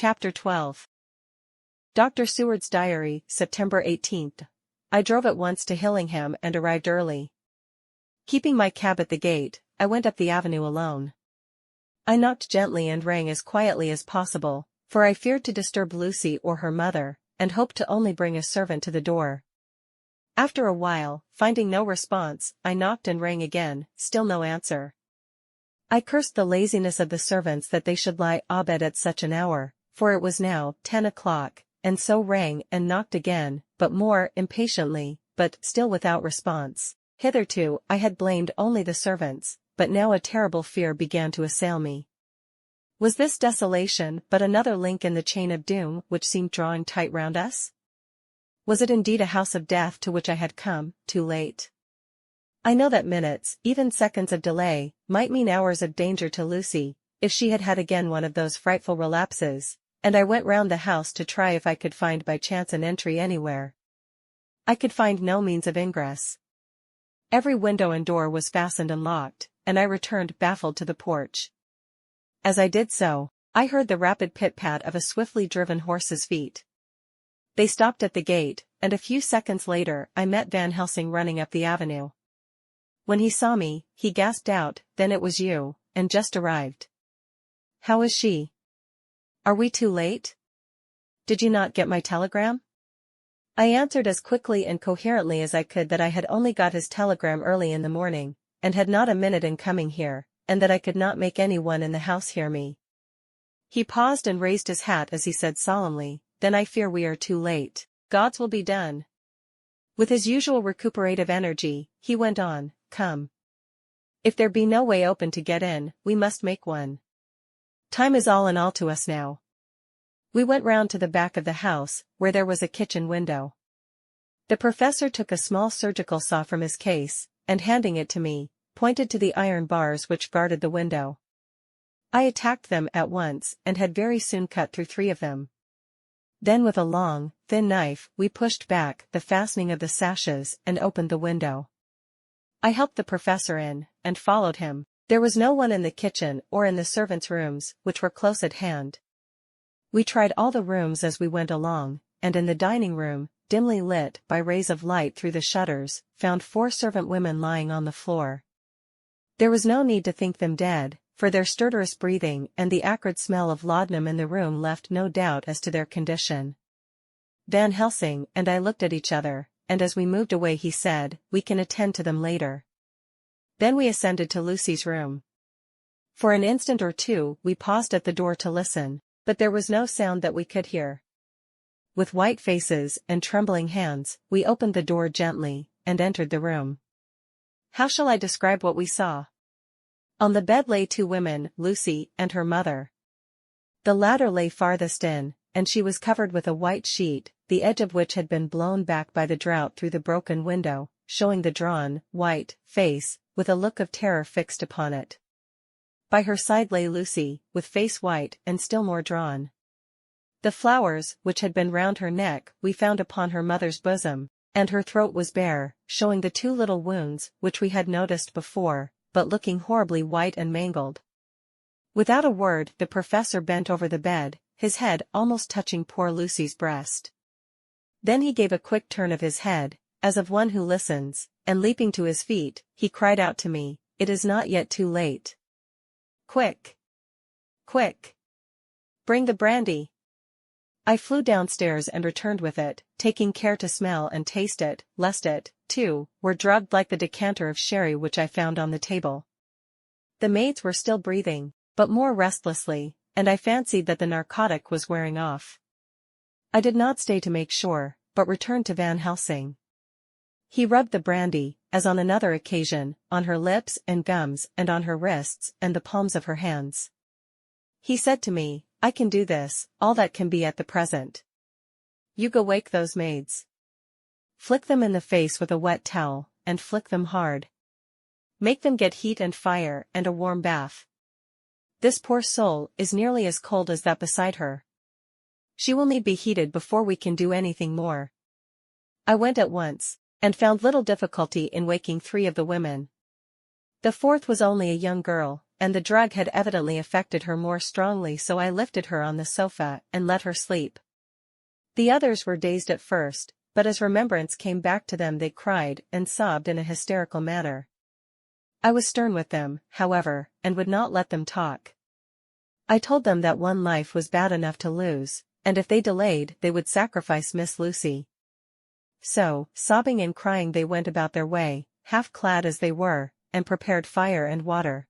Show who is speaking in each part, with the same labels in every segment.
Speaker 1: Chapter 12. Dr. Seward's Diary, September 18th. I drove at once to Hillingham and arrived early. Keeping my cab at the gate, I went up the avenue alone. I knocked gently and rang as quietly as possible, for I feared to disturb Lucy or her mother, and hoped to only bring a servant to the door. After a while, finding no response, I knocked and rang again, still no answer. I cursed the laziness of the servants that they should lie abed at such an hour, for it was now 10 o'clock, and so rang and knocked again, but more impatiently, but still without response. Hitherto I had blamed only the servants, but now a terrible fear began to assail me. Was this desolation but another link in the chain of doom which seemed drawing tight round us? Was it indeed a house of death to which I had come, too late? I know that minutes, even seconds of delay, might mean hours of danger to Lucy, if she had had again one of those frightful relapses, and I went round the house to try if I could find by chance an entry anywhere. I could find no means of ingress. Every window and door was fastened and locked, and I returned baffled to the porch. As I did so, I heard the rapid pit-pat of a swiftly driven horse's feet. They stopped at the gate, and a few seconds later I met Van Helsing running up the avenue. When he saw me, he gasped out, "Then it was you, and just arrived. How is she? Are we too late? Did you not get my telegram?" I answered as quickly and coherently as I could that I had only got his telegram early in the morning, and had not a minute in coming here, and that I could not make any one in the house hear me. He paused and raised his hat as he said solemnly, "Then I fear we are too late. God's will be done." With his usual recuperative energy, he went on, "Come. If there be no way open to get in, we must make one. Time is all in all to us now." We went round to the back of the house, where there was a kitchen window. The professor took a small surgical saw from his case, and handing it to me, pointed to the iron bars which guarded the window. I attacked them at once and had very soon cut through 3 of them. Then with a long, thin knife we pushed back the fastening of the sashes and opened the window. I helped the professor in, and followed him. There was no one in the kitchen or in the servants' rooms, which were close at hand. We tried all the rooms as we went along, and in the dining room, dimly lit by rays of light through the shutters, found 4 servant women lying on the floor. There was no need to think them dead, for their stertorous breathing and the acrid smell of laudanum in the room left no doubt as to their condition. Van Helsing and I looked at each other, and as we moved away he said, "We can attend to them later." Then we ascended to Lucy's room. For an instant or two we paused at the door to listen, but there was no sound that we could hear. With white faces and trembling hands, we opened the door gently, and entered the room. How shall I describe what we saw? On the bed lay 2 women, Lucy and her mother. The latter lay farthest in, and she was covered with a white sheet, the edge of which had been blown back by the draught through the broken window, showing the drawn, white face, with a look of terror fixed upon it. By her side lay Lucy, with face white and still more drawn. The flowers, which had been round her neck, we found upon her mother's bosom, and her throat was bare, showing the 2 little wounds which we had noticed before, but looking horribly white and mangled. Without a word the professor bent over the bed, his head almost touching poor Lucy's breast. Then he gave a quick turn of his head, as of one who listens, and leaping to his feet, he cried out to me, "It is not yet too late. Quick! Quick! Bring the brandy!" I flew downstairs and returned with it, taking care to smell and taste it, lest it, too, were drugged like the decanter of sherry which I found on the table. The maids were still breathing, but more restlessly, and I fancied that the narcotic was wearing off. I did not stay to make sure, but returned to Van Helsing. He rubbed the brandy, as on another occasion, on her lips and gums and on her wrists and the palms of her hands. He said to me, "I can do this, all that can be at the present. You go wake those maids. Flick them in the face with a wet towel, and flick them hard. Make them get heat and fire and a warm bath. This poor soul is nearly as cold as that beside her. She will need be heated before we can do anything more." I went at once, and found little difficulty in waking 3 of the women. The 4th was only a young girl, and the drug had evidently affected her more strongly, so I lifted her on the sofa and let her sleep. The others were dazed at first, but as remembrance came back to them they cried and sobbed in a hysterical manner. I was stern with them, however, and would not let them talk. I told them that one life was bad enough to lose, and if they delayed they would sacrifice Miss Lucy. So, sobbing and crying they went about their way, half clad as they were, and prepared fire and water.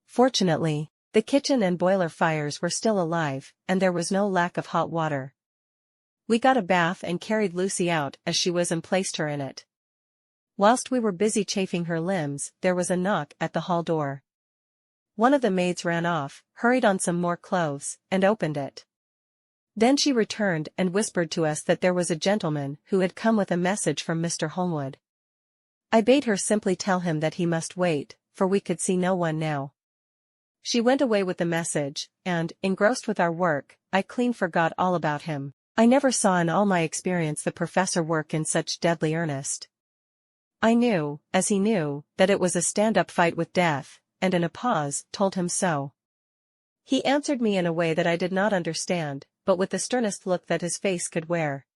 Speaker 1: Fortunately, the kitchen and boiler fires were still alive, and there was no lack of hot water. We got a bath and carried Lucy out as she was and placed her in it. Whilst we were busy chafing her limbs, there was a knock at the hall door. One of the maids ran off, hurried on some more clothes, and opened it. Then she returned and whispered to us that there was a gentleman who had come with a message from Mr. Holmwood. I bade her simply tell him that he must wait, for we could see no one now. She went away with the message, and, engrossed with our work, I clean forgot all about him. I never saw in all my experience the professor work in such deadly earnest. I knew, as he knew, that it was a stand-up fight with death, and in a pause, told him so. He answered me in a way that I did not understand, but with the sternest look that his face could wear.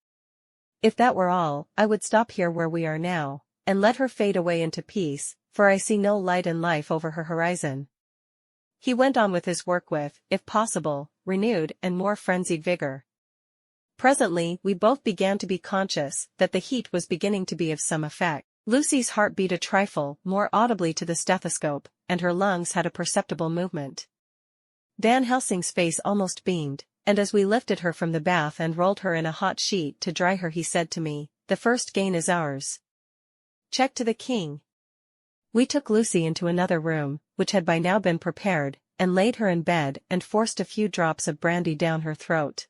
Speaker 1: If that were all, I would stop here where we are now, and let her fade away into peace, for I see no light in life over her horizon. He went on with his work with, if possible, renewed and more frenzied vigor. Presently we both began to be conscious that the heat was beginning to be of some effect. Lucy's heart beat a trifle more audibly to the stethoscope, and her lungs had a perceptible movement. Van Helsing's face almost beamed, and as we lifted her from the bath and rolled her in a hot sheet to dry her he said to me, "The first gain is ours. Check to the king." We took Lucy into another room, which had by now been prepared, and laid her in bed and forced a few drops of brandy down her throat.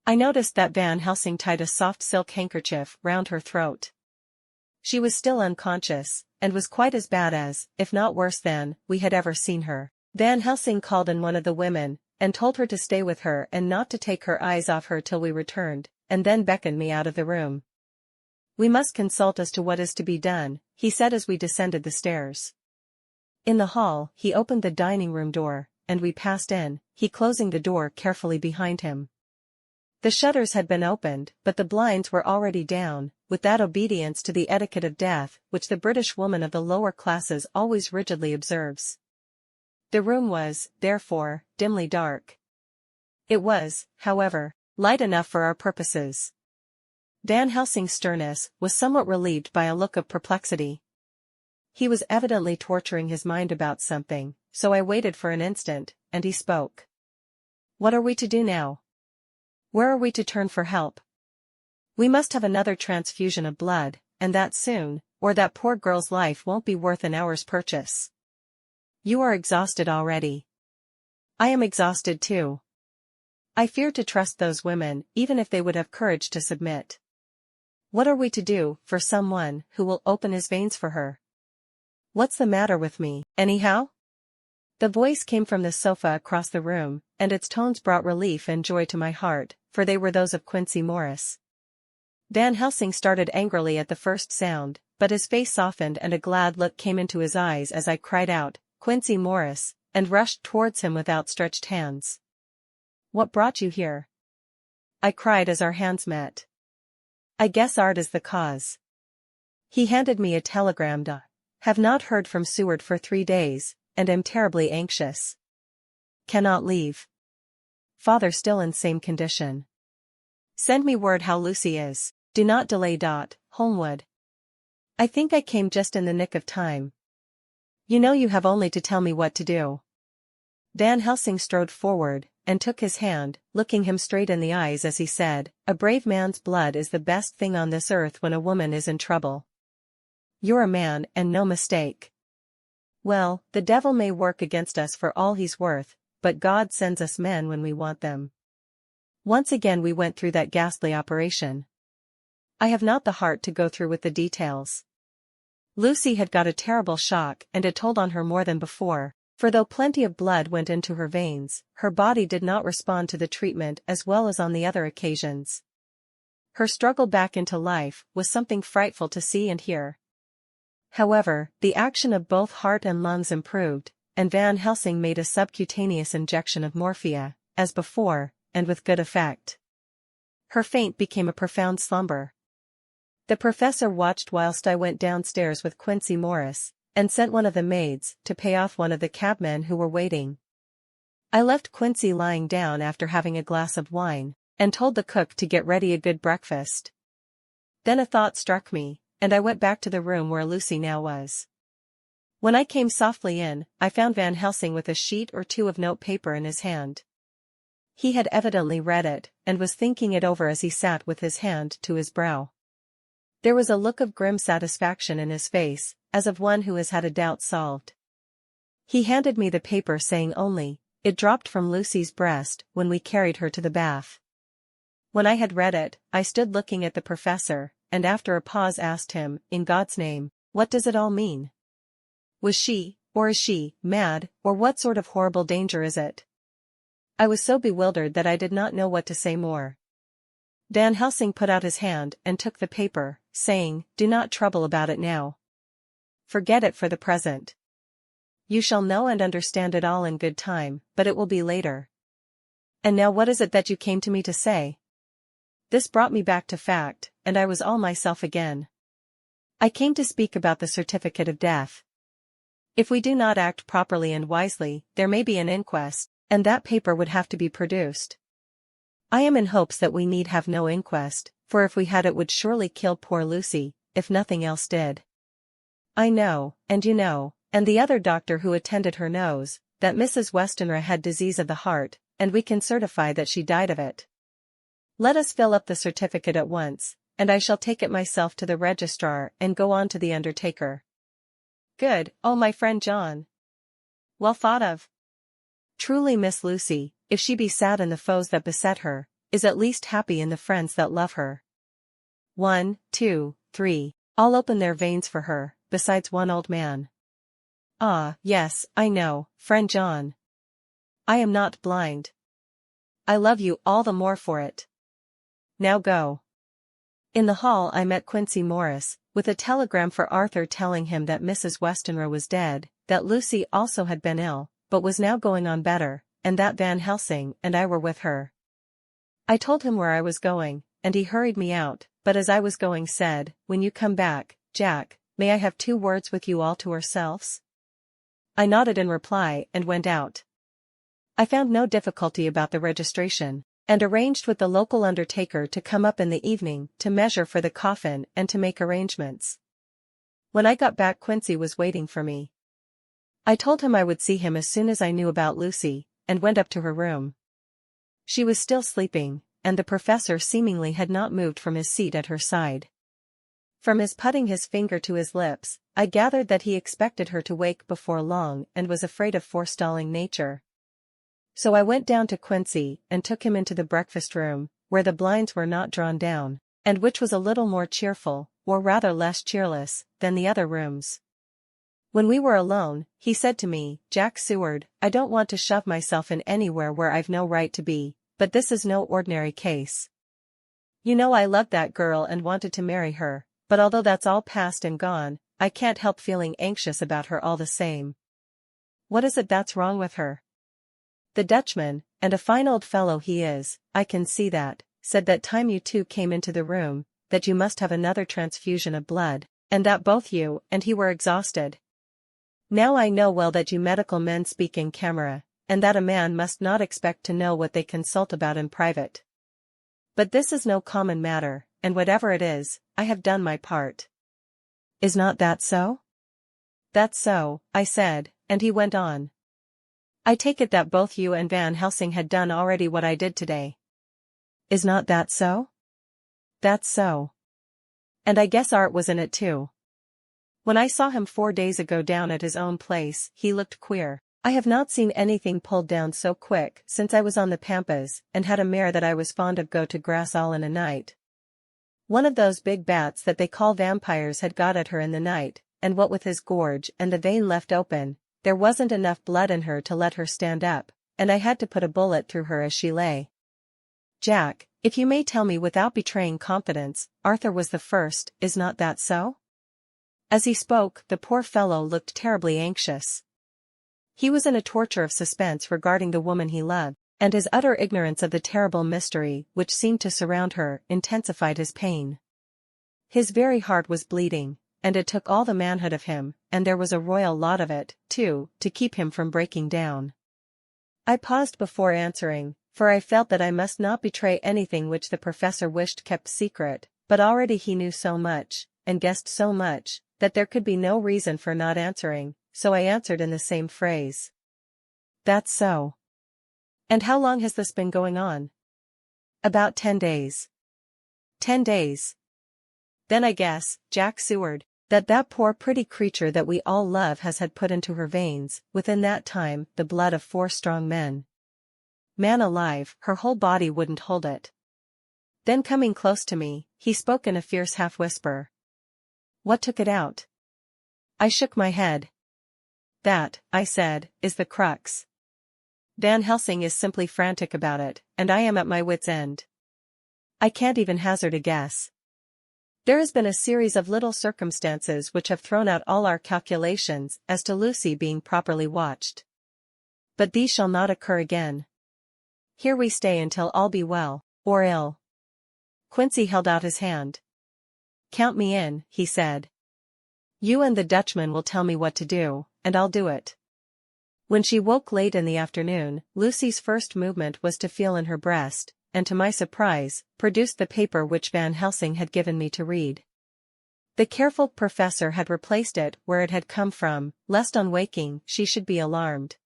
Speaker 1: I noticed that Van Helsing tied a soft silk handkerchief round her throat. She was still unconscious, and was quite as bad as, if not worse than, we had ever seen her. Van Helsing called in one of the women, and told her to stay with her and not to take her eyes off her till we returned, and then beckoned me out of the room. "We must consult as to what is to be done," he said as we descended the stairs. In the hall, he opened the dining-room door, and we passed in, he closing the door carefully behind him. The shutters had been opened, but the blinds were already down, with that obedience to the etiquette of death which the British woman of the lower classes always rigidly observes. The room was, therefore, dimly dark. It was, however, light enough for our purposes. Van Helsing's sternness was somewhat relieved by a look of perplexity. He was evidently torturing his mind about something, so I waited for an instant, and he spoke. "What are we to do now? Where are we to turn for help? We must have another transfusion of blood, and that soon, or that poor girl's life won't be worth an hour's purchase. You are exhausted already. I am exhausted too. I fear to trust those women, even if they would have courage to submit. What are we to do for someone who will open his veins for her? What's the matter with me, anyhow?" The voice came from the sofa across the room, and its tones brought relief and joy to my heart, for they were those of Quincy Morris. Van Helsing started angrily at the first sound, but his face softened and a glad look came into his eyes as I cried out, "Quincy Morris," and rushed towards him with outstretched hands. "What brought you here?" I cried as our hands met. "I guess art is the cause." He handed me a telegram. "Have not heard from Seward for 3 days, and am terribly anxious. Cannot leave. Father still in same condition. Send me word how Lucy is. Do not delay. Holmwood." I think I came just in the nick of time. "You know you have only to tell me what to do." Van Helsing strode forward, and took his hand, looking him straight in the eyes as he said, "A brave man's blood is the best thing on this earth when a woman is in trouble. You're a man, and no mistake. Well, the devil may work against us for all he's worth, but God sends us men when we want them." Once again we went through that ghastly operation. I have not the heart to go through with the details. Lucy had got a terrible shock and it told on her more than before, for though plenty of blood went into her veins, her body did not respond to the treatment as well as on the other occasions. Her struggle back into life was something frightful to see and hear. However, the action of both heart and lungs improved, and Van Helsing made a subcutaneous injection of morphia, as before, and with good effect. Her faint became a profound slumber. The professor watched whilst I went downstairs with Quincy Morris, and sent one of the maids to pay off one of the cabmen who were waiting. I left Quincy lying down after having a glass of wine, and told the cook to get ready a good breakfast. Then a thought struck me, and I went back to the room where Lucy now was. When I came softly in, I found Van Helsing with a sheet or two of notepaper in his hand. He had evidently read it, and was thinking it over as he sat with his hand to his brow. There was a look of grim satisfaction in his face, as of one who has had a doubt solved. He handed me the paper saying only, "It dropped from Lucy's breast when we carried her to the bath." When I had read it, I stood looking at the professor, and after a pause asked him, "In God's name, what does it all mean? Was she, or is she, mad, or what sort of horrible danger is it?" I was so bewildered that I did not know what to say more. Van Helsing put out his hand and took the paper, saying, "Do not trouble about it now. Forget it for the present. You shall know and understand it all in good time, but it will be later. And now what is it that you came to me to say?" This brought me back to fact, and I was all myself again. "I came to speak about the certificate of death. If we do not act properly and wisely, there may be an inquest, and that paper would have to be produced. I am in hopes that we need have no inquest, for if we had it would surely kill poor Lucy, if nothing else did. I know, and you know, and the other doctor who attended her knows, that Mrs. Westenra had disease of the heart, and we can certify that she died of it. Let us fill up the certificate at once, and I shall take it myself to the registrar and go on to the undertaker." "Good, oh my friend John. Well thought of. Truly Miss Lucy, if she be sad in the foes that beset her, is at least happy in the friends that love her. 1, 2, 3, all open their veins for her, besides one old man. Ah, yes, I know, friend John. I am not blind. I love you all the more for it. Now go." In the hall I met Quincy Morris, with a telegram for Arthur telling him that Mrs. Westenra was dead, that Lucy also had been ill, but was now going on better, and that Van Helsing and I were with her. I told him where I was going, and he hurried me out, but as I was going said, "When you come back, Jack, may I have 2 words with you all to ourselves?" I nodded in reply and went out. I found no difficulty about the registration, and arranged with the local undertaker to come up in the evening to measure for the coffin and to make arrangements. When I got back Quincy was waiting for me. I told him I would see him as soon as I knew about Lucy, and went up to her room. She was still sleeping, and the professor seemingly had not moved from his seat at her side. From his putting his finger to his lips, I gathered that he expected her to wake before long and was afraid of forestalling nature. So I went down to Quincy and took him into the breakfast room, where the blinds were not drawn down, and which was a little more cheerful, or rather less cheerless, than the other rooms. When we were alone, he said to me, "Jack Seward, I don't want to shove myself in anywhere where I've no right to be, but this is no ordinary case. You know I loved that girl and wanted to marry her, but although that's all past and gone, I can't help feeling anxious about her all the same. What is it that's wrong with her?" The Dutchman, and a fine old fellow he is, I can see that, said that time you 2 came into the room, that you must have another transfusion of blood, and that both you and he were exhausted. Now I know well that you medical men speak in camera, and that a man must not expect to know what they consult about in private. But this is no common matter, and whatever it is, I have done my part. Is not that so? That's so, I said, and he went on. I take it that both you and Van Helsing had done already what I did today. Is not that so? That's so. And I guess Art was in it too. When I saw him 4 days ago down at his own place, he looked queer. I have not seen anything pulled down so quick since I was on the Pampas and had a mare that I was fond of go to grass all in a night. One of those big bats that they call vampires had got at her in the night, and what with his gorge and the vein left open, there wasn't enough blood in her to let her stand up, and I had to put a bullet through her as she lay. Jack, if you may tell me without betraying confidence, Arthur was the first, is not that so? As he spoke, the poor fellow looked terribly anxious. He was in a torture of suspense regarding the woman he loved, and his utter ignorance of the terrible mystery which seemed to surround her intensified his pain. His very heart was bleeding, and it took all the manhood of him, and there was a royal lot of it, too, to keep him from breaking down. I paused before answering, for I felt that I must not betray anything which the professor wished kept secret, but already he knew so much, and guessed so much, that there could be no reason for not answering, so I answered in the same phrase. That's so. And how long has this been going on? About 10 days. 10 days. Then I guess, Jack Seward, that poor pretty creature that we all love has had put into her veins, within that time, the blood of 4 strong men. Man alive, her whole body wouldn't hold it. Then coming close to me, he spoke in a fierce half-whisper. What took it out? I shook my head. That, I said, is the crux. Van Helsing is simply frantic about it, and I am at my wit's end. I can't even hazard a guess. There has been a series of little circumstances which have thrown out all our calculations as to Lucy being properly watched. But these shall not occur again. Here we stay until all be well, or ill. Quincy held out his hand. Count me in, he said. You and the Dutchman will tell me what to do, and I'll do it. When she woke late in the afternoon, Lucy's first movement was to feel in her breast, and to my surprise, produced the paper which Van Helsing had given me to read. The careful professor had replaced it where it had come from, lest on waking she should be alarmed.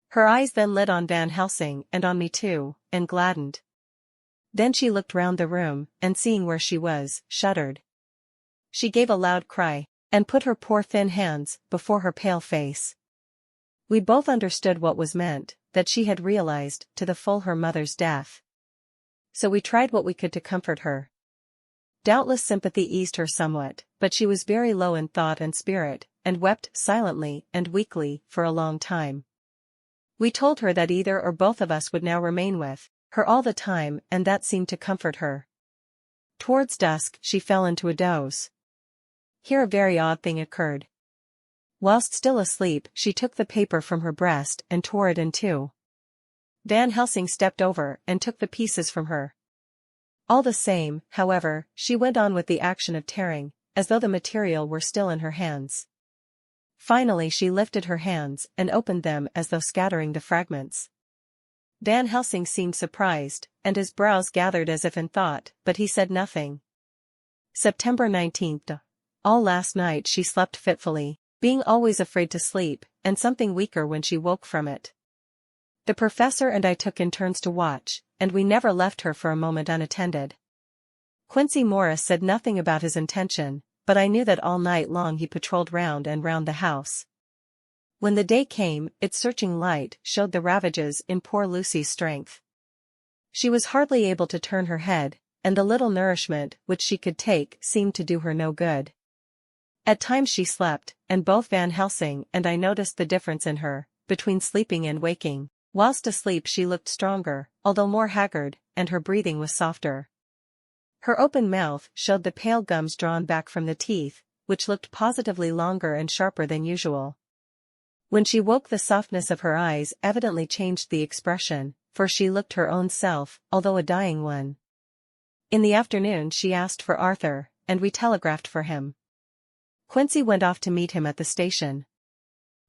Speaker 1: Her eyes then lit on Van Helsing and on me too, and gladdened. Then she looked round the room, and seeing where she was, shuddered. She gave a loud cry, and put her poor thin hands before her pale face. We both understood what was meant, that she had realized to the full her mother's death. So we tried what we could to comfort her. Doubtless sympathy eased her somewhat, but she was very low in thought and spirit, and wept silently and weakly for a long time. We told her that either or both of us would now remain with her all the time, and that seemed to comfort her. Towards dusk she fell into a doze. Here a very odd thing occurred. Whilst still asleep, she took the paper from her breast and tore it in two. Van Helsing stepped over and took the pieces from her. All the same, however, she went on with the action of tearing, as though the material were still in her hands. Finally she lifted her hands and opened them as though scattering the fragments. Van Helsing seemed surprised, and his brows gathered as if in thought, but he said nothing. September 19th. All last night she slept fitfully, being always afraid to sleep, and something weaker when she woke from it. The professor and I took in turns to watch, and we never left her for a moment unattended. Quincy Morris said nothing about his intention, but I knew that all night long he patrolled round and round the house. When the day came, its searching light showed the ravages in poor Lucy's strength. She was hardly able to turn her head, and the little nourishment which she could take seemed to do her no good. At times she slept, and both Van Helsing and I noticed the difference in her, between sleeping and waking. Whilst asleep she looked stronger, although more haggard, and her breathing was softer. Her open mouth showed the pale gums drawn back from the teeth, which looked positively longer and sharper than usual. When she woke the softness of her eyes evidently changed the expression, for she looked her own self, although a dying one. In the afternoon she asked for Arthur, and we telegraphed for him. Quincy went off to meet him at the station.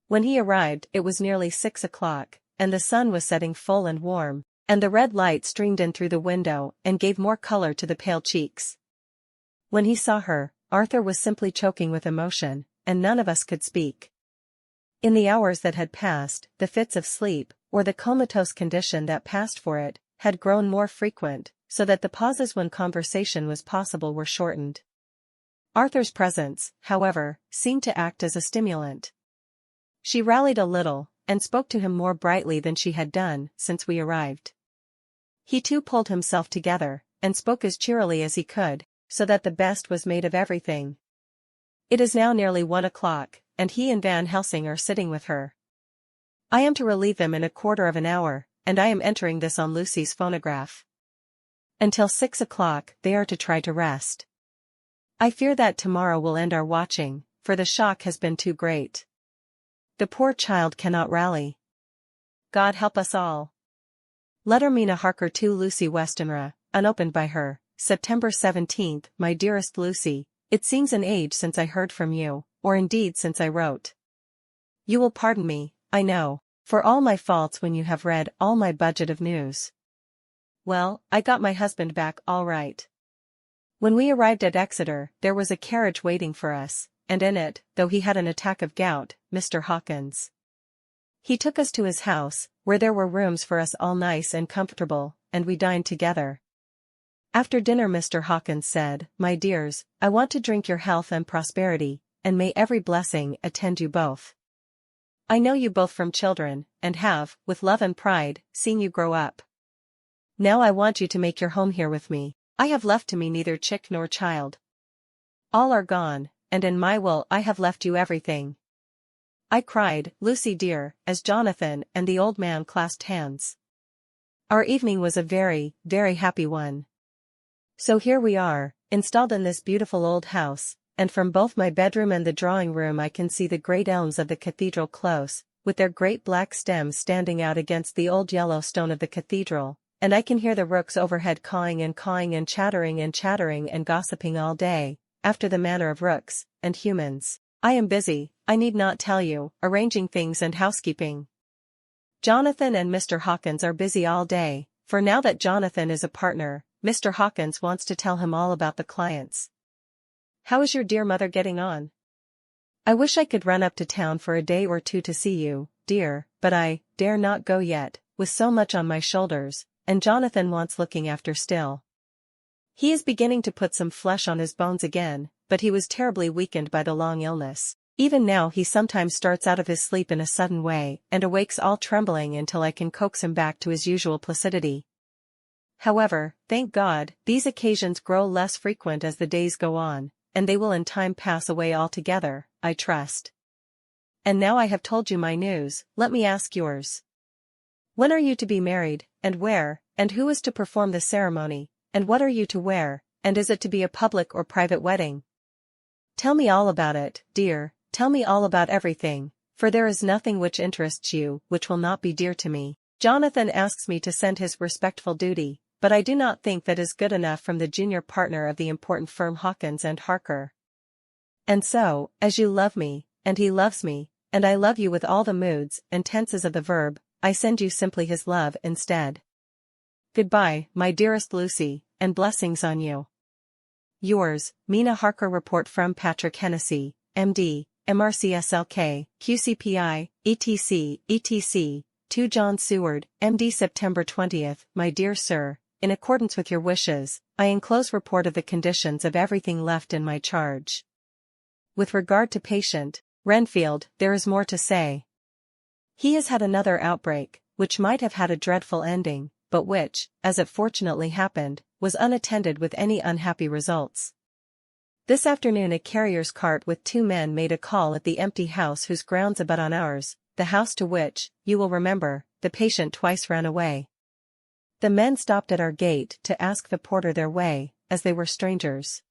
Speaker 1: When he arrived it was nearly 6 o'clock, and the sun was setting full and warm, and the red light streamed in through the window and gave more color to the pale cheeks. When he saw her, Arthur was simply choking with emotion, and none of us could speak. In the hours that had passed, the fits of sleep, or the comatose condition that passed for it, had grown more frequent, so that the pauses when conversation was possible were shortened. Arthur's presence, however, seemed to act as a stimulant. She rallied a little, and spoke to him more brightly than she had done since we arrived. He too pulled himself together, and spoke as cheerily as he could, so that the best was made of everything. It is now nearly 1 o'clock, and he and Van Helsing are sitting with her. I am to relieve them in a quarter of an hour, and I am entering this on Lucy's phonograph. Until 6 o'clock they are to try to rest. I fear that tomorrow will end our watching, for the shock has been too great. The poor child cannot rally. God help us all. Letter Mina Harker to Lucy Westenra, unopened by her, September 17th. My dearest Lucy, it seems an age since I heard from you, or indeed since I wrote. You will pardon me, I know, for all my faults when you have read all my budget of news. Well, I got my husband back all right. When we arrived at Exeter, there was a carriage waiting for us, and in it, though he had an attack of gout, Mr. Hawkins. He took us to his house, where there were rooms for us all nice and comfortable, and we dined together. After dinner Mr. Hawkins said, "My dears, I want to drink your health and prosperity, and may every blessing attend you both. I know you both from children, and have, with love and pride, seen you grow up. Now I want you to make your home here with me. I have left to me neither chick nor child. All are gone, and in my will I have left you everything." I cried, "Lucy dear," as Jonathan and the old man clasped hands. Our evening was a very, very happy one. So here we are, installed in this beautiful old house, and from both my bedroom and the drawing room I can see the great elms of the cathedral close, with their great black stems standing out against the old yellow stone of the cathedral, and I can hear the rooks overhead cawing and chattering and gossiping all day, after the manner of rooks and humans. I am busy, I need not tell you, arranging things and housekeeping. Jonathan and Mr. Hawkins are busy all day, for now that Jonathan is a partner, Mr. Hawkins wants to tell him all about the clients. How is your dear mother getting on? I wish I could run up to town for a day or two to see you, dear, but I dare not go yet, with so much on my shoulders, and Jonathan wants looking after still. He is beginning to put some flesh on his bones again, but he was terribly weakened by the long illness. Even now he sometimes starts out of his sleep in a sudden way and awakes all trembling until I can coax him back to his usual placidity. However, thank God, these occasions grow less frequent as the days go on, and they will in time pass away altogether, I trust. And now I have told you my news, let me ask yours. When are you to be married, and where, and who is to perform the ceremony, and what are you to wear, and is it to be a public or private wedding? Tell me all about it, dear, tell me all about everything, for there is nothing which interests you which will not be dear to me. Jonathan asks me to send his respectful duty, but I do not think that is good enough from the junior partner of the important firm Hawkins and Harker. And so, as you love me, and he loves me, and I love you with all the moods and tenses of the verb, I send you simply his love instead. Goodbye, my dearest Lucy, and blessings on you. Yours, Mina Harker. Report from Patrick Hennessy, MD, MRCSLK, QCPI, etc., to John Seward, MD. September 20th. My dear sir, in accordance with your wishes, I enclose report of the conditions of everything left in my charge. With regard to patient Renfield, there is more to say. He has had another outbreak, which might have had a dreadful ending, but which, as it fortunately happened, was unattended with any unhappy results. This afternoon a carrier's cart with 2 men made a call at the empty house whose grounds abut on ours, the house to which, you will remember, the patient twice ran away. The men stopped at our gate to ask the porter their way, as they were strangers.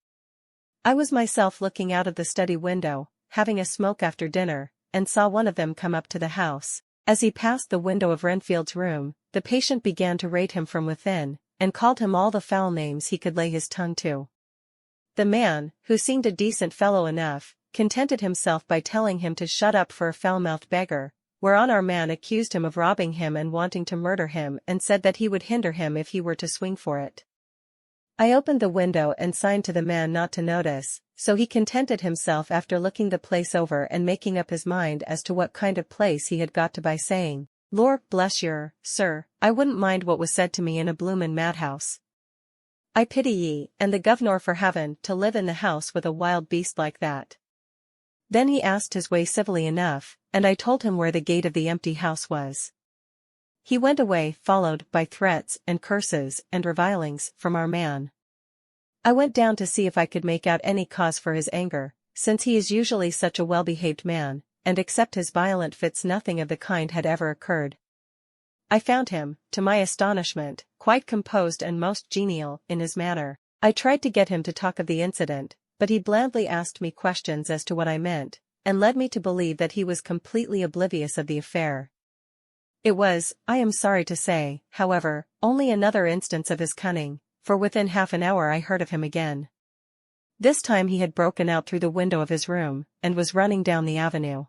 Speaker 1: I was myself looking out of the study window, having a smoke after dinner, and saw one of them come up to the house. As he passed the window of Renfield's room, the patient began to rate him from within, and called him all the foul names he could lay his tongue to. The man, who seemed a decent fellow enough, contented himself by telling him to shut up for a foul-mouthed beggar, whereon our man accused him of robbing him and wanting to murder him and said that he would hinder him if he were to swing for it. I opened the window and signed to the man not to notice, so he contented himself after looking the place over and making up his mind as to what kind of place he had got to by saying, "Lord bless yer, sir, I wouldn't mind what was said to me in a bloomin' madhouse. I pity ye, and the governor for havin' to live in the house with a wild beast like that." Then he asked his way civilly enough, and I told him where the gate of the empty house was. He went away followed by threats and curses and revilings from our man. I went down to see if I could make out any cause for his anger, since he is usually such a well-behaved man, and except his violent fits nothing of the kind had ever occurred. I found him, to my astonishment, quite composed and most genial in his manner. I tried to get him to talk of the incident, but he blandly asked me questions as to what I meant, and led me to believe that he was completely oblivious of the affair. It was, I am sorry to say, however, only another instance of his cunning, for within half an hour I heard of him again. This time he had broken out through the window of his room, and was running down the avenue.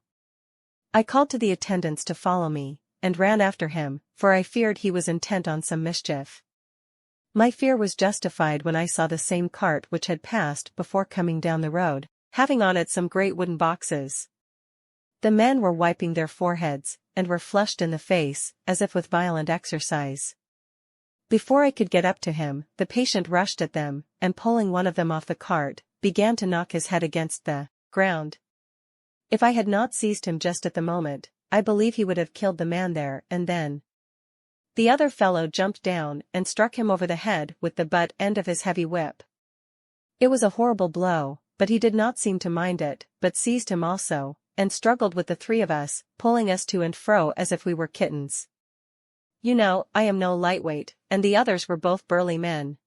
Speaker 1: I called to the attendants to follow me, and ran after him, for I feared he was intent on some mischief. My fear was justified when I saw the same cart which had passed before coming down the road, having on it some great wooden boxes. The men were wiping their foreheads, and were flushed in the face, as if with violent exercise. Before I could get up to him, the patient rushed at them, and pulling one of them off the cart, began to knock his head against the ground. If I had not seized him just at the moment, I believe he would have killed the man there and then. The other fellow jumped down and struck him over the head with the butt end of his heavy whip. It was a horrible blow, but he did not seem to mind it, but seized him also, and struggled with the three of us, pulling us to and fro as if we were kittens. You know, I am no lightweight, and the others were both burly men.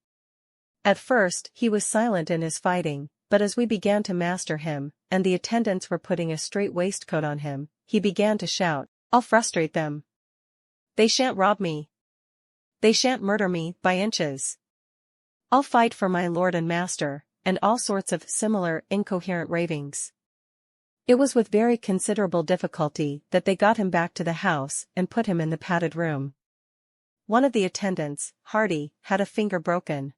Speaker 1: At first, he was silent in his fighting, but as we began to master him, and the attendants were putting a straight waistcoat on him, he began to shout, "I'll frustrate them. They shan't rob me. They shan't murder me, by inches. I'll fight for my lord and master," and all sorts of similar incoherent ravings. It was with very considerable difficulty that they got him back to the house and put him in the padded room. One of the attendants, Hardy, had a finger broken.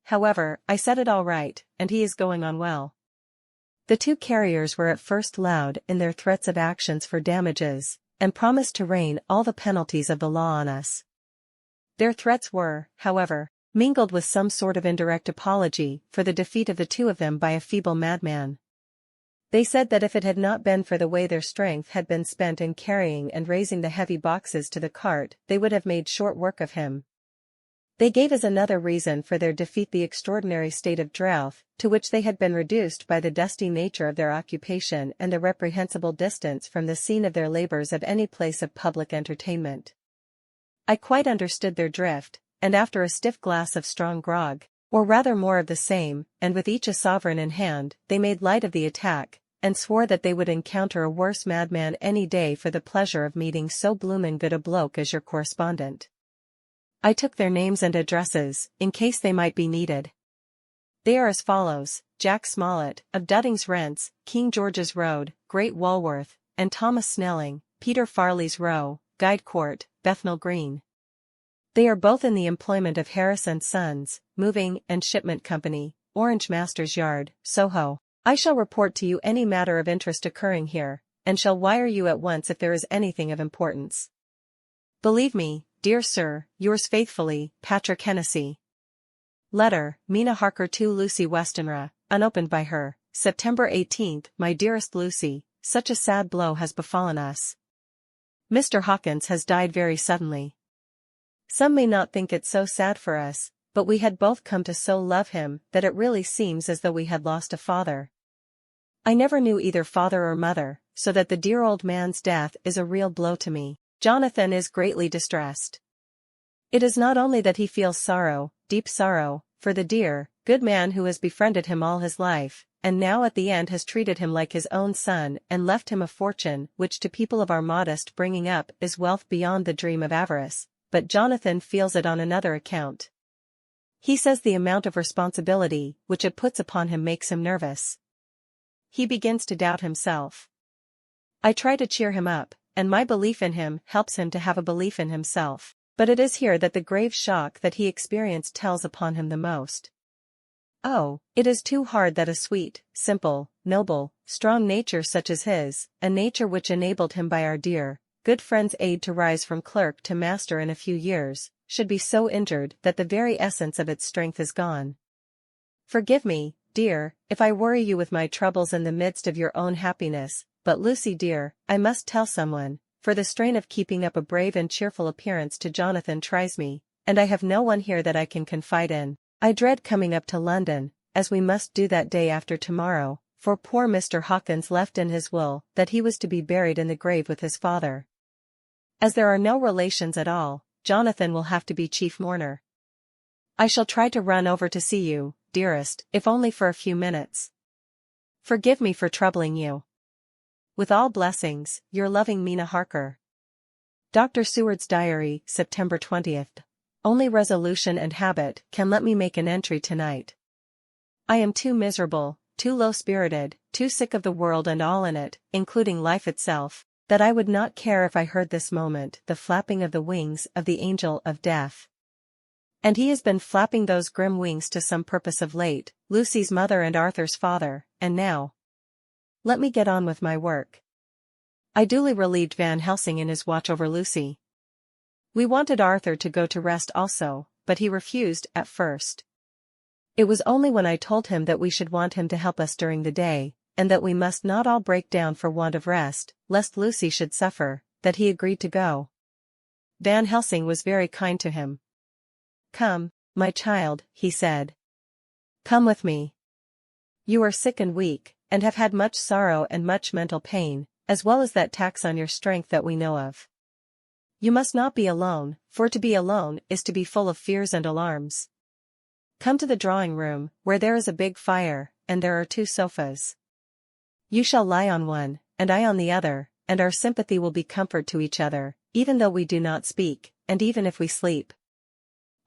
Speaker 1: However, I set it all right, and he is going on well. The two carriers were at first loud in their threats of actions for damages, and promised to rain all the penalties of the law on us. Their threats were, however, mingled with some sort of indirect apology for the defeat of the two of them by a feeble madman. They said that if it had not been for the way their strength had been spent in carrying and raising the heavy boxes to the cart, they would have made short work of him. They gave as another reason for their defeat the extraordinary state of drought to which they had been reduced by the dusty nature of their occupation and the reprehensible distance from the scene of their labors of any place of public entertainment. I quite understood their drift, and after a stiff glass of strong grog, or rather more of the same, and with each a sovereign in hand, they made light of the attack, and swore that they would encounter a worse madman any day for the pleasure of meeting so bloomin' good a bloke as your correspondent. I took their names and addresses, in case they might be needed. They are as follows: Jack Smollett, of Dudding's Rents, King George's Road, Great Walworth, and Thomas Snelling, Peter Farley's Row, Guide Court, Bethnal Green. They are both in the employment of Harris and Sons, Moving and Shipment Company, Orange Masters Yard, Soho. I shall report to you any matter of interest occurring here, and shall wire you at once if there is anything of importance. Believe me, dear sir, yours faithfully, Patrick Hennessy. Letter, Mina Harker to Lucy Westenra, unopened by her, September 18th. My dearest Lucy, such a sad blow has befallen us. Mr. Hawkins has died very suddenly. Some may not think it so sad for us, but we had both come to so love him that it really seems as though we had lost a father. I never knew either father or mother, so that the dear old man's death is a real blow to me. Jonathan is greatly distressed. It is not only that he feels sorrow, deep sorrow, for the dear, good man who has befriended him all his life, and now at the end has treated him like his own son and left him a fortune which to people of our modest bringing up is wealth beyond the dream of avarice, but Jonathan feels it on another account. He says the amount of responsibility which it puts upon him makes him nervous. He begins to doubt himself. I try to cheer him up, and my belief in him helps him to have a belief in himself, but it is here that the grave shock that he experienced tells upon him the most. Oh, it is too hard that a sweet, simple, noble, strong nature such as his, a nature which enabled him by our dear, good friend's aid to rise from clerk to master in a few years, should be so injured that the very essence of its strength is gone. Forgive me, dear, if I worry you with my troubles in the midst of your own happiness, but Lucy dear, I must tell someone, for the strain of keeping up a brave and cheerful appearance to Jonathan tries me, and I have no one here that I can confide in. I dread coming up to London, as we must do that day after tomorrow, for poor Mr. Hawkins left in his will that he was to be buried in the grave with his father. As there are no relations at all, Jonathan will have to be chief mourner. I shall try to run over to see you, dearest, if only for a few minutes. Forgive me for troubling you. With all blessings, your loving Mina Harker. Dr. Seward's Diary, September 20th. Only resolution and habit can let me make an entry tonight. I am too miserable, too low-spirited, too sick of the world and all in it, including life itself, that I would not care if I heard this moment the flapping of the wings of the angel of death. And he has been flapping those grim wings to some purpose of late, Lucy's mother and Arthur's father, and now. Let me get on with my work. I duly relieved Van Helsing in his watch over Lucy. We wanted Arthur to go to rest also, but he refused at first. It was only when I told him that we should want him to help us during the day, and that we must not all break down for want of rest, lest Lucy should suffer, that he agreed to go. Van Helsing was very kind to him. "Come, my child," he said. "Come with me. You are sick and weak, and have had much sorrow and much mental pain, as well as that tax on your strength that we know of. You must not be alone, for to be alone is to be full of fears and alarms. Come to the drawing-room, where there is a big fire, and there are 2 sofas. You shall lie on one, and I on the other, and our sympathy will be comfort to each other, even though we do not speak, and even if we sleep."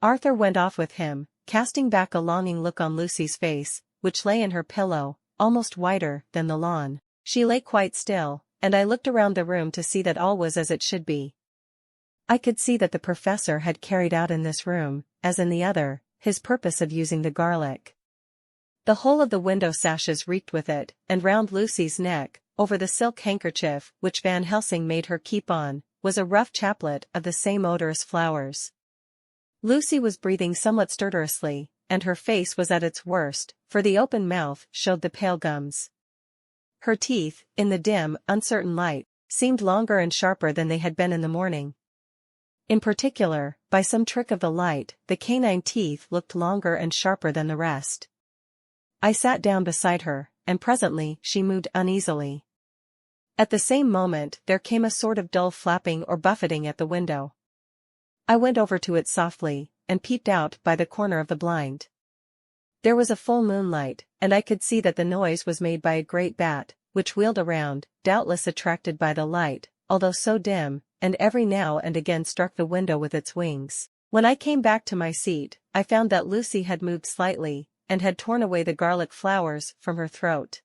Speaker 1: Arthur went off with him, casting back a longing look on Lucy's face, which lay in her pillow, almost whiter than the lawn. She lay quite still, and I looked around the room to see that all was as it should be. I could see that the professor had carried out in this room, as in the other, his purpose of using the garlic. The whole of the window sashes reeked with it, and round Lucy's neck, over the silk handkerchief which Van Helsing made her keep on, was a rough chaplet of the same odorous flowers. Lucy was breathing somewhat stertorously, and her face was at its worst, for the open mouth showed the pale gums. Her teeth, in the dim, uncertain light, seemed longer and sharper than they had been in the morning. In particular, by some trick of the light, the canine teeth looked longer and sharper than the rest. I sat down beside her, and presently she moved uneasily. At the same moment there came a sort of dull flapping or buffeting at the window. I went over to it softly, and peeped out by the corner of the blind. There was a full moonlight, and I could see that the noise was made by a great bat, which wheeled around, doubtless attracted by the light, although so dim, and every now and again struck the window with its wings. When I came back to my seat, I found that Lucy had moved slightly, and had torn away the garlic flowers from her throat.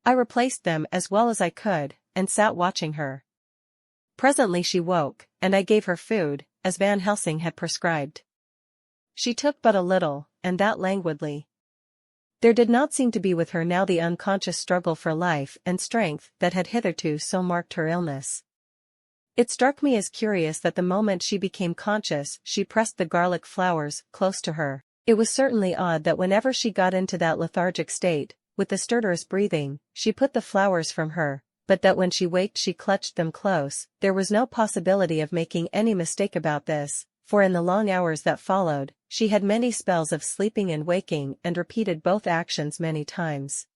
Speaker 1: I replaced them as well as I could, and sat watching her. Presently she woke, and I gave her food, as Van Helsing had prescribed. She took but a little, and that languidly. There did not seem to be with her now the unconscious struggle for life and strength that had hitherto so marked her illness. It struck me as curious that the moment she became conscious she pressed the garlic flowers close to her. It was certainly odd that whenever she got into that lethargic state, with the stertorous breathing, she put the flowers from her, but that when she waked she clutched them close. There was no possibility of making any mistake about this, for in the long hours that followed, she had many spells of sleeping and waking and repeated both actions many times.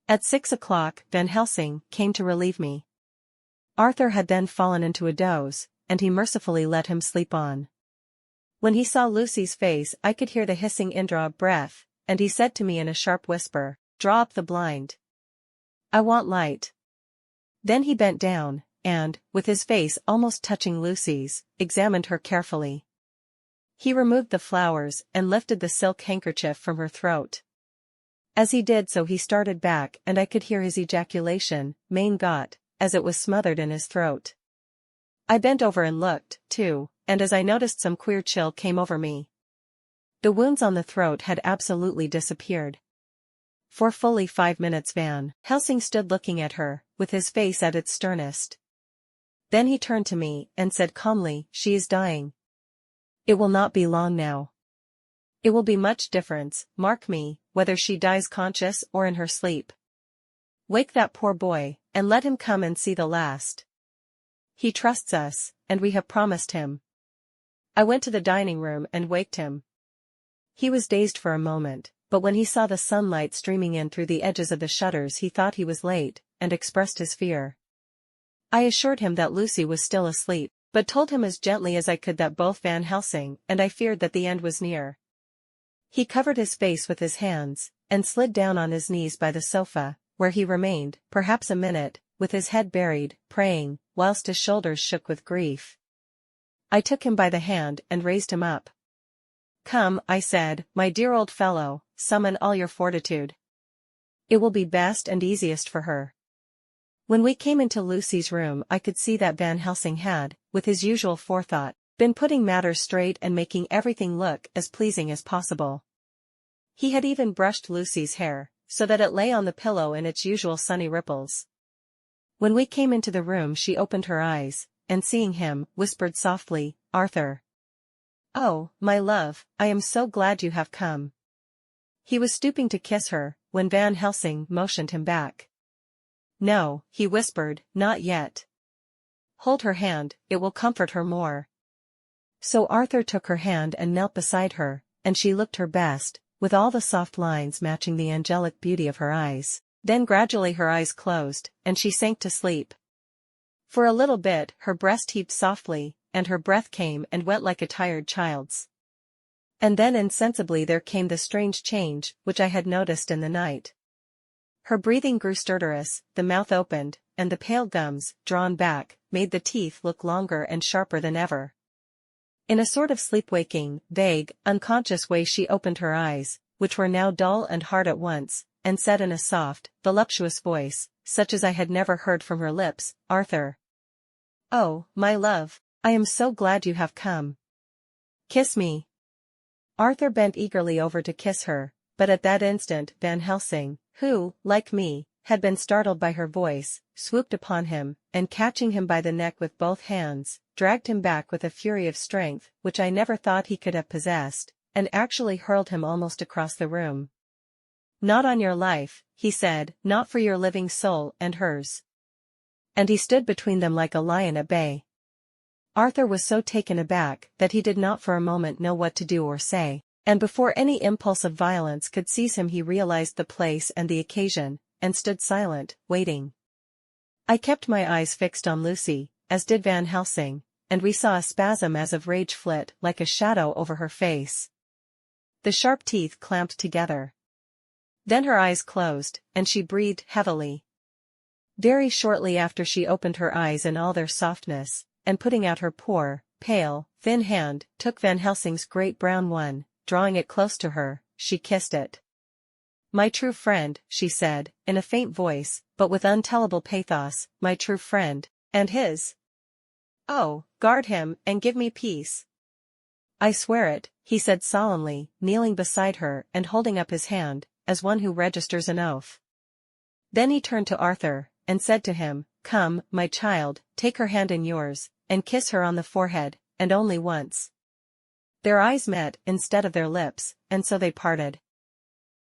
Speaker 1: At 6 o'clock Van Helsing came to relieve me. Arthur had then fallen into a doze, and he mercifully let him sleep on. When he saw Lucy's face I could hear the hissing indraw of breath, and he said to me in a sharp whisper, "Draw up the blind. I want light." Then he bent down, and, with his face almost touching Lucy's, examined her carefully. He removed the flowers and lifted the silk handkerchief from her throat. As he did so he started back and I could hear his ejaculation, "Mein Gott," as it was smothered in his throat. I bent over and looked, too, and as I noticed some queer chill came over me. The wounds on the throat had absolutely disappeared. For fully 5 minutes Van Helsing stood looking at her, with his face at its sternest. Then he turned to me and said calmly, "She is dying. It will not be long now. It will be much difference, mark me, whether she dies conscious or in her sleep. Wake that poor boy, and let him come and see the last. He trusts us, and we have promised him." I went to the dining room and waked him. He was dazed for a moment, but when he saw the sunlight streaming in through the edges of the shutters he thought he was late, and expressed his fear. I assured him that Lucy was still asleep, but told him as gently as I could that both Van Helsing and I feared that the end was near. He covered his face with his hands, and slid down on his knees by the sofa, where he remained, perhaps a minute, with his head buried, praying, whilst his shoulders shook with grief. I took him by the hand and raised him up. "Come," I said, "my dear old fellow, summon all your fortitude. It will be best and easiest for her." When we came into Lucy's room I could see that Van Helsing had, with his usual forethought, been putting matters straight and making everything look as pleasing as possible. He had even brushed Lucy's hair, so that it lay on the pillow in its usual sunny ripples. When we came into the room she opened her eyes, and seeing him, whispered softly, "Arthur." "Oh, my love, I am so glad you have come." He was stooping to kiss her, when Van Helsing motioned him back. "No," he whispered, "not yet. Hold her hand, it will comfort her more." So Arthur took her hand and knelt beside her, and she looked her best, with all the soft lines matching the angelic beauty of her eyes. Then gradually her eyes closed, and she sank to sleep. For a little bit her breast heaved softly, and her breath came and went like a tired child's. And then insensibly there came the strange change which I had noticed in the night. Her breathing grew stertorous, the mouth opened, and the pale gums, drawn back, made the teeth look longer and sharper than ever. In a sort of sleep-waking, vague, unconscious way she opened her eyes, which were now dull and hard at once, and said in a soft, voluptuous voice, such as I had never heard from her lips, "Arthur." "Oh, my love, I am so glad you have come. Kiss me." Arthur bent eagerly over to kiss her, but at that instant Van Helsing, who, like me, had been startled by her voice, swooped upon him, and catching him by the neck with both hands, dragged him back with a fury of strength which I never thought he could have possessed, and actually hurled him almost across the room. "Not on your life," he said, "not for your living soul and hers." And he stood between them like a lion at bay. Arthur was so taken aback that he did not for a moment know what to do or say, and before any impulse of violence could seize him he realized the place and the occasion, and stood silent, waiting. I kept my eyes fixed on Lucy, as did Van Helsing, and we saw a spasm as of rage flit like a shadow over her face. The sharp teeth clamped together. Then her eyes closed, and she breathed heavily. Very shortly after she opened her eyes in all their softness, and putting out her poor, pale, thin hand, took Van Helsing's great brown one, drawing it close to her, she kissed it. "My true friend," she said, in a faint voice, but with untellable pathos, "my true friend, and his. Oh, guard him, and give me peace." "I swear it," he said solemnly, kneeling beside her and holding up his hand, as one who registers an oath. Then he turned to Arthur, and said to him, "Come, my child, take her hand in yours, and kiss her on the forehead, and only once." Their eyes met instead of their lips, and so they parted.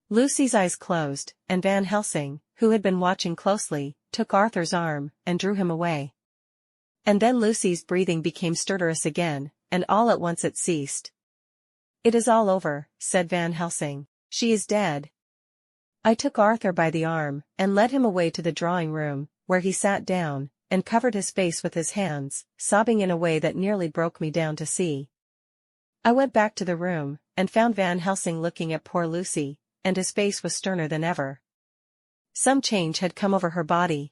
Speaker 1: Lucy's eyes closed, and Van Helsing, who had been watching closely, took Arthur's arm, and drew him away. And then Lucy's breathing became stertorous again, and all at once it ceased. "It is all over," said Van Helsing. "She is dead." I took Arthur by the arm, and led him away to the drawing-room, where he sat down, and covered his face with his hands, sobbing in a way that nearly broke me down to see. I went back to the room, and found Van Helsing looking at poor Lucy, and his face was sterner than ever. Some change had come over her body.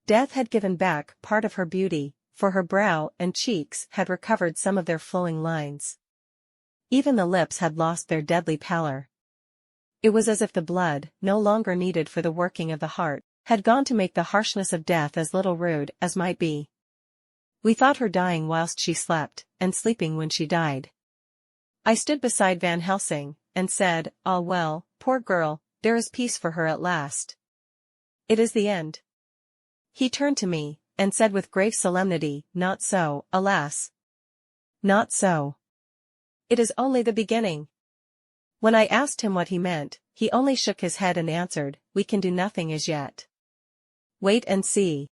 Speaker 1: Death had given back part of her beauty, for her brow and cheeks had recovered some of their flowing lines. Even the lips had lost their deadly pallor. It was as if the blood, no longer needed for the working of the heart, had gone to make the harshness of death as little rude as might be. We thought her dying whilst she slept, and sleeping when she died. I stood beside Van Helsing, and said, "Ah well, poor girl, there is peace for her at last. It is the end." He turned to me, and said with grave solemnity, "Not so, alas. Not so. It is only the beginning." When I asked him what he meant, he only shook his head and answered, "We can do nothing as yet. Wait and see."